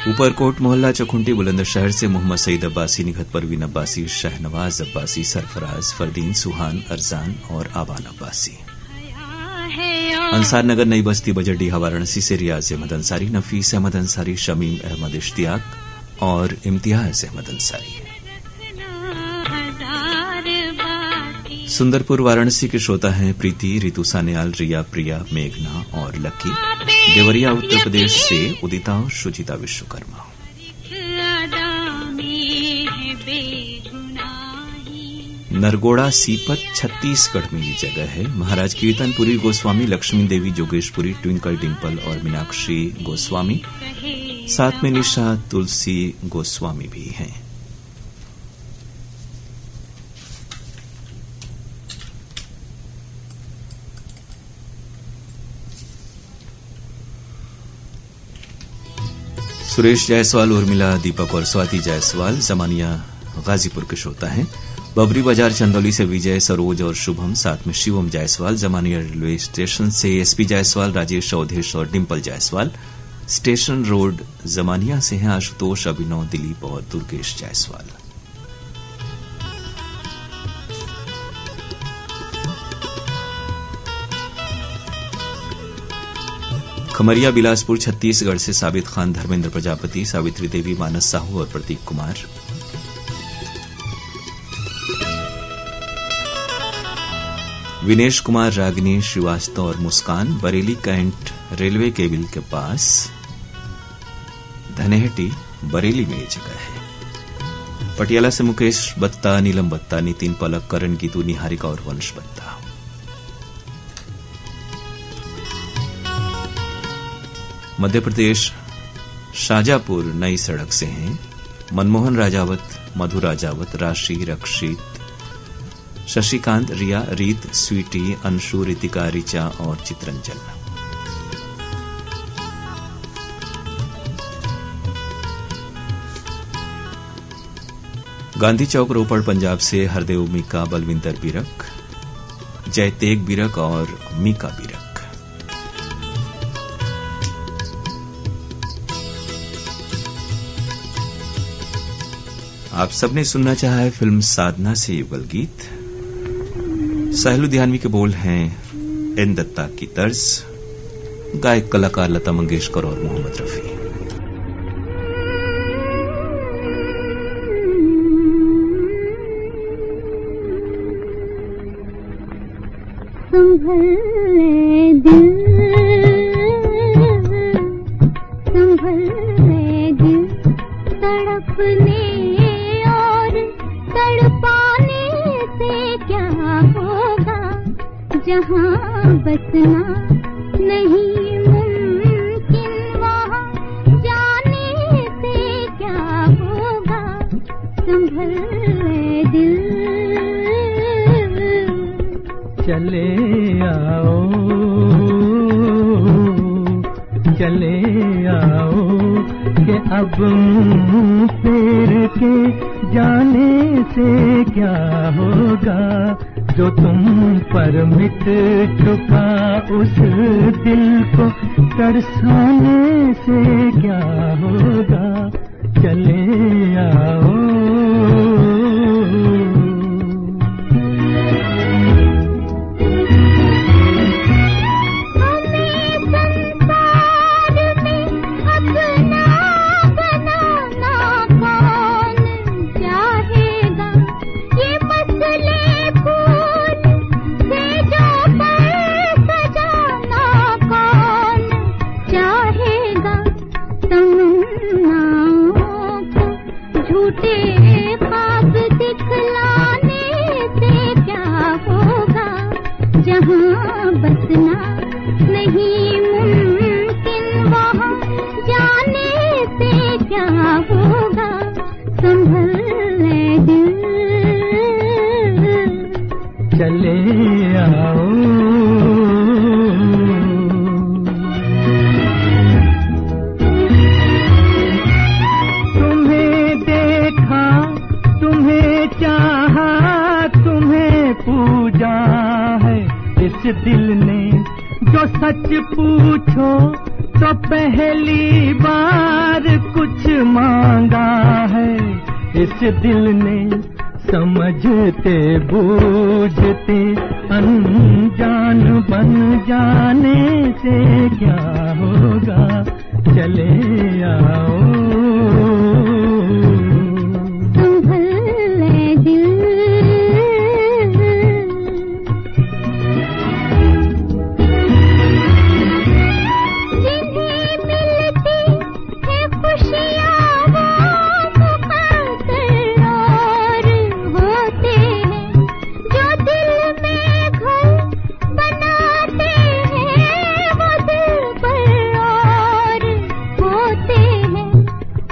ऊपरकोट मोहल्ला चकुंटी बुलंदशहर से मोहम्मद सईद अब्बासी, निघत परवीन अब्बासी, शहनवाज अब्बासी, सरफराज, फरदीन, सुहान, अरजान और आबान अब्बासी। अंसार नगर नई बस्ती बजरडीहा वाराणसी से रियाज अहमद अंसारी, नफीस अहमद अंसारी, शमीम अहमद इश्तियाक और इम्तियाज अहमद अंसारी। सुंदरपुर वाराणसी के श्रोता हैं प्रीति, रितु सान्याल, रिया, प्रिया, मेघना और लक्की। देवरिया उत्तर प्रदेश से उदिता और शुचिता विश्वकर्मा। नरगोड़ा सीपत छत्तीसगढ़ में ये जगह है। महाराज कीर्तनपुरी गोस्वामी, लक्ष्मी देवी जोगेशपुरी, ट्विंकल डिंपल और मीनाक्षी गोस्वामी, साथ में निशा तुलसी गोस्वामी भी हैं। सुरेश जायसवाल, उर्मिला, दीपक और स्वाति जायसवाल जमानिया गाजीपुर के श्रोता हैं। बबरी बाजार चंदौली से विजय, सरोज और शुभम, साथ में शिवम जायसवाल। जमानिया रेलवे स्टेशन से एसपी जायसवाल, राजेश चौधेश और डिंपल जायसवाल। स्टेशन रोड जमानिया से हैं आशुतोष, अभिनव, दिलीप और दुर्गेश जायसवाल। खमरिया बिलासपुर छत्तीसगढ़ से साबित खान, धर्मेंद्र प्रजापति, सावित्री देवी, मानस साहू और प्रतीक कुमार। विनेश कुमार, रागिनी श्रीवास्तव और मुस्कान, बरेली कैंट रेलवे केबिल के पास, धनेहटी बरेली में ये जगह है। पटियाला से मुकेश बत्ता, नीलम बत्ता, नितिन पलक, करण गीतू, निहारिका और वंश बत्ता। मध्य प्रदेश शाजापुर नई सड़क से हैं मनमोहन राजावत, मधु राजावत, राशि, रक्षित, शशिकांत, रिया, रीत, स्वीटी, अंशु, रितिका, रिचा और चित्रंजन। गांधी चौक रोपड़ पंजाब से हरदेव, मीका, बलविंदर बिरक, जयतेग बिरक और मीका बिरक। आप सबने सुनना चाहा है फिल्म साधना से युगल गीत। साहिल लुधियानवी के बोल हैं एन दत्ता की तर्ज, गायक कलाकार लता मंगेशकर और मोहम्मद रफी। संभल ले दिल, संभल ले दिल, तड़पने तड़पाने से क्या होगा, जहाँ बसना नहीं मुमकिन वहाँ जाने से क्या होगा। संभल ले दिल, चले आओ, चले आओ कि अब मुँह फेर के जाने से क्या होगा, जो तुम पर मिट चुका उस दिल को तरसाने से क्या होगा। चले आओ, दिल ने जो सच पूछो तो पहली बार कुछ मांगा है इस दिल ने, समझते बूझते अनजान बन जाने से क्या होगा, चले आओ संभल ले दिल। जिन्हें मिलती है खुशियाँ वो मुकद्दर होते हैं, जो दिल में घर बनाते हैं वो दिल पर और होते हैं।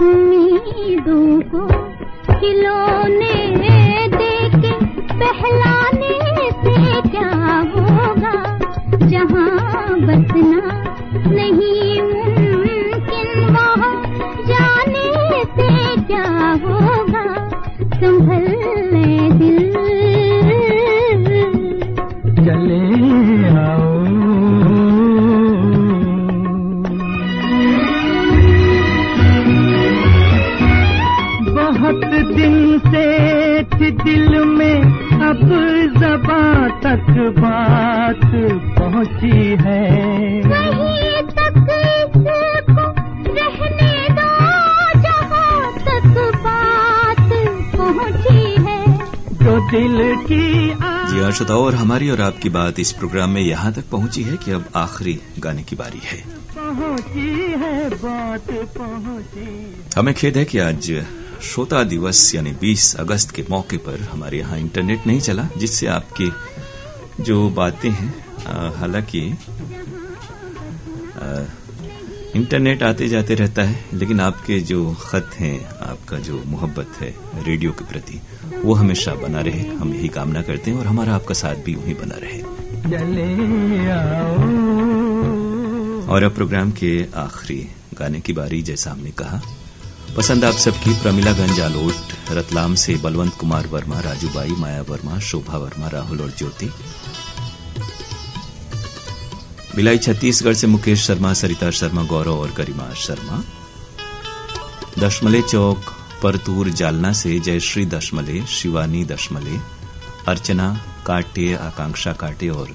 उम्मीदों को खिलौने देके बहलाने से क्या होगा, जहाँ बसना नहीं मुमकिन वहाँ जाने से क्या होगा, संभल ले दिल। चले आओ बहुत दिन से थी दिल में, अब ज़बां तक बात पहुंची है। वहीं तक इसको रहने दो जहाँ तक बात पहुंची है। जो दिल की जी हाँ श्रोताओं, और हमारी और आपकी बात इस प्रोग्राम में यहाँ तक पहुंची है कि अब आखिरी गाने की बारी है। पहुंची है बात पहुंची। हमें खेद है कि आज श्रोता दिवस यानी 20 अगस्त के मौके पर हमारे यहाँ इंटरनेट नहीं चला, जिससे आपकी जो बातें हैं, हालांकि इंटरनेट आते जाते रहता है, लेकिन आपके जो खत हैं, आपका जो मोहब्बत है रेडियो के प्रति, वो हमेशा बना रहे, हम यही कामना करते हैं और हमारा आपका साथ भी यूं ही बना रहे। चले आओ। और अब प्रोग्राम के आखिरी गाने की बारी, जैसा हमने कहा, पसंद आप सबकी प्रमिलागंज आलोट, रतलाम से बलवंत कुमार वर्मा, राजूबाई, माया वर्मा, शोभा वर्मा, राहुल और ज्योति, भिलाई छत्तीसगढ़ से मुकेश शर्मा, सरिता शर्मा, गौरव और गरिमा शर्मा, दशमले चौक परतूर जालना से जयश्री दशमले, शिवानी दशमले, अर्चना काटे, आकांक्षा काटे और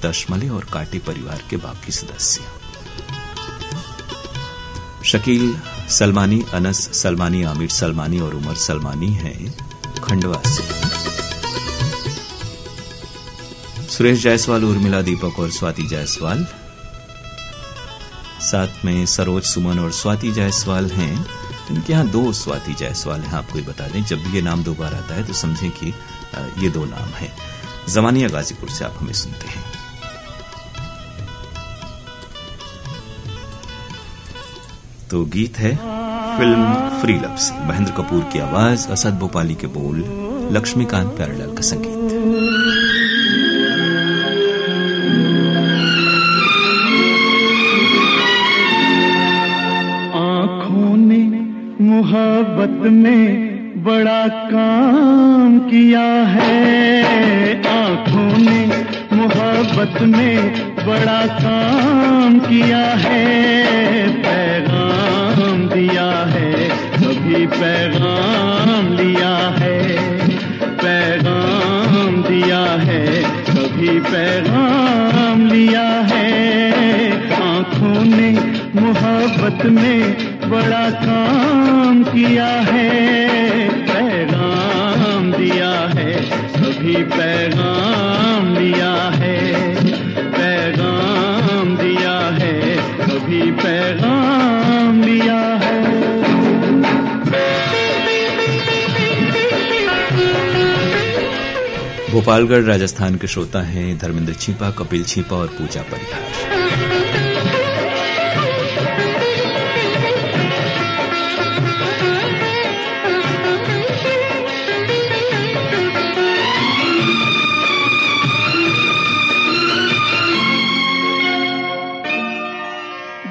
दशमले और काटे परिवार के बाकी सदस्य, शकील सलमानी, अनस सलमानी, आमिर सलमानी और उमर सलमानी हैं खंडवा से, सुरेश जायसवाल, उर्मिला, दीपक और स्वाति जायसवाल, साथ में सरोज सुमन और स्वाति जायसवाल हैं। इनके यहाँ 2 स्वाति जायसवाल हैं, आपको बता दें। जब भी ये नाम 2 बार आता है तो समझें कि ये 2 नाम हैं। जमानिया गाजीपुर से आप हमें सुनते हैं। तो गीत है फिल्म फ्री लव से, महेंद्र कपूर की आवाज, असद भोपाली के बोल, लक्ष्मीकांत प्यारेलाल का संगीत। आँखों ने मोहब्बत में बड़ा काम किया है, आँखों ने मोहब्बत में बड़ा काम किया है, पैगाम दिया है, कभी पैगाम लिया है, पैगाम दिया है, कभी पैगाम लिया है, आँखों ने मोहब्बत में बड़ा काम किया है, पैगाम दिया है, कभी पैगाम लिया है, पैगाम दिया है, कभी पैगाम लिया है। भोपालगढ़ राजस्थान के श्रोता हैं धर्मेंद्र छिपा, कपिल छिपा और पूजा परिहार।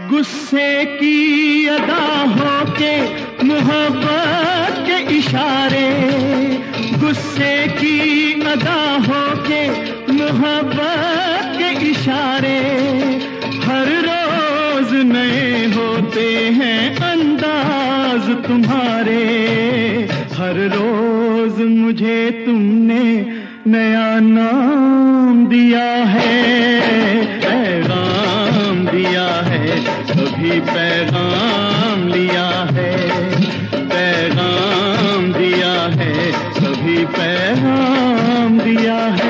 गुस्से की अदा हो के मोहब्बत के इशारे, गुस्से की अदा हो के मोहब्बत के इशारे, हर रोज नए होते हैं अंदाज राज तुम्हारे, हर रोज मुझे तुमने नया नाम दिया है, पैगाम दिया है, कभी पैगाम लिया है, पैगाम दिया है, कभी पैगाम दिया है।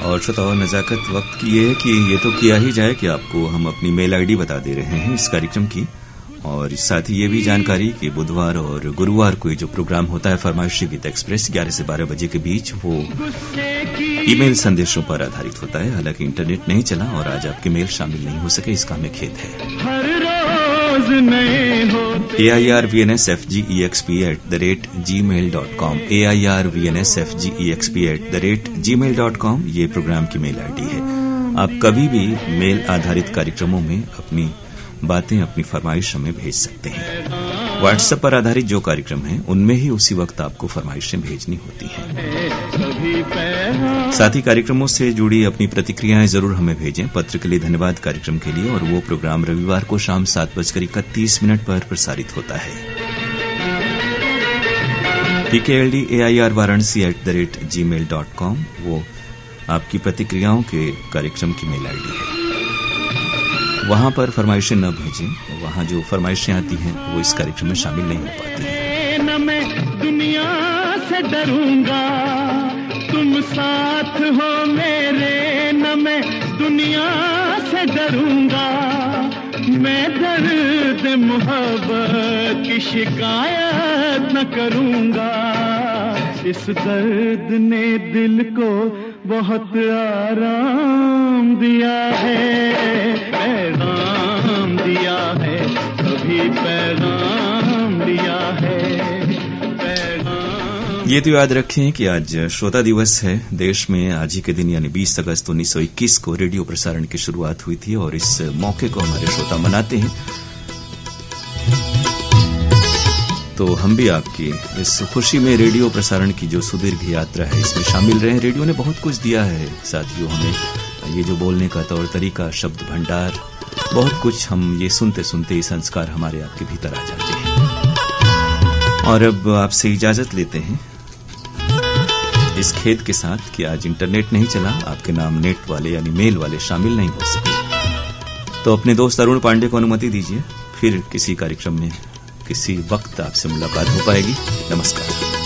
और श्रोताओं, नजाकत वक्त की ये है कि ये तो किया ही जाए कि आपको हम अपनी मेल आईडी बता दे रहे हैं इस कार्यक्रम की, और साथ ही ये भी जानकारी कि बुधवार और गुरुवार को ये जो प्रोग्राम होता है फरमाइशी गीत एक्सप्रेस 11 से 12 बजे के बीच, वो ईमेल संदेशों पर आधारित होता है। हालांकि इंटरनेट नहीं चला और आज आपके मेल शामिल नहीं हो सके, इसका हमें खेद है। AIRVNSFGEXP@gmail.com AIRVNSFGEXP@gmail.com ये प्रोग्राम की मेल आईडी है। आप कभी भी मेल आधारित कार्यक्रमों में अपनी बातें, अपनी फरमाइश हमें भेज सकते हैं। व्हाट्सएप पर आधारित जो कार्यक्रम हैं उनमें ही उसी वक्त आपको फरमाइशें भेजनी होती हैं। साथ ही कार्यक्रमों से जुड़ी अपनी प्रतिक्रियाएं जरूर हमें भेजें। पत्र के लिए धन्यवाद कार्यक्रम के लिए, और वो प्रोग्राम रविवार को शाम 7:31 पर प्रसारित होता है। PKLDAIRvaranasi@gmail.com वो आपकी प्रतिक्रियाओं के कार्यक्रम की मेल आईडी है। वहां पर फरमाइशें न भेजें, वहां जो फरमाइशें आती हैं वो इस कार्यक्रम में शामिल नहीं हो पाती हैं। न मैं दुनिया से डरूंगा, तुम साथ हो मेरे, न मैं दुनिया से डरूंगा, मैं दर्द मोहब्बत की शिकायत न करूंगा। इस दर्द ने दिल को बहुत आराम दिया है, पैगाम दिया है, कभी पैगाम दिया है, पैगाम। ये तो याद रखें कि आज श्रोता दिवस है। देश में आज ही के दिन यानी 20 अगस्त 1921 को रेडियो प्रसारण की शुरुआत हुई थी, और इस मौके को हमारे श्रोता मनाते हैं। तो हम भी आपकी इस खुशी में रेडियो प्रसारण की जो सुदीर्घ यात्रा है इसमें शामिल रहे। रेडियो ने बहुत कुछ दिया है साथियों हमें, ये जो बोलने का तौर तरीका, शब्द भंडार, बहुत कुछ हम ये सुनते सुनते ये संस्कार हमारे आपके भीतर आ जाते हैं। और अब आपसे इजाजत लेते हैं इस खेद के साथ कि आज इंटरनेट नहीं चला, आपके नाम नेट वाले यानी मेल वाले शामिल नहीं हो सके। तो अपने दोस्त अरुण पांडे को अनुमति दीजिए, फिर किसी कार्यक्रम में किसी वक्त आपसे मुलाकात हो पाएगी। नमस्कार।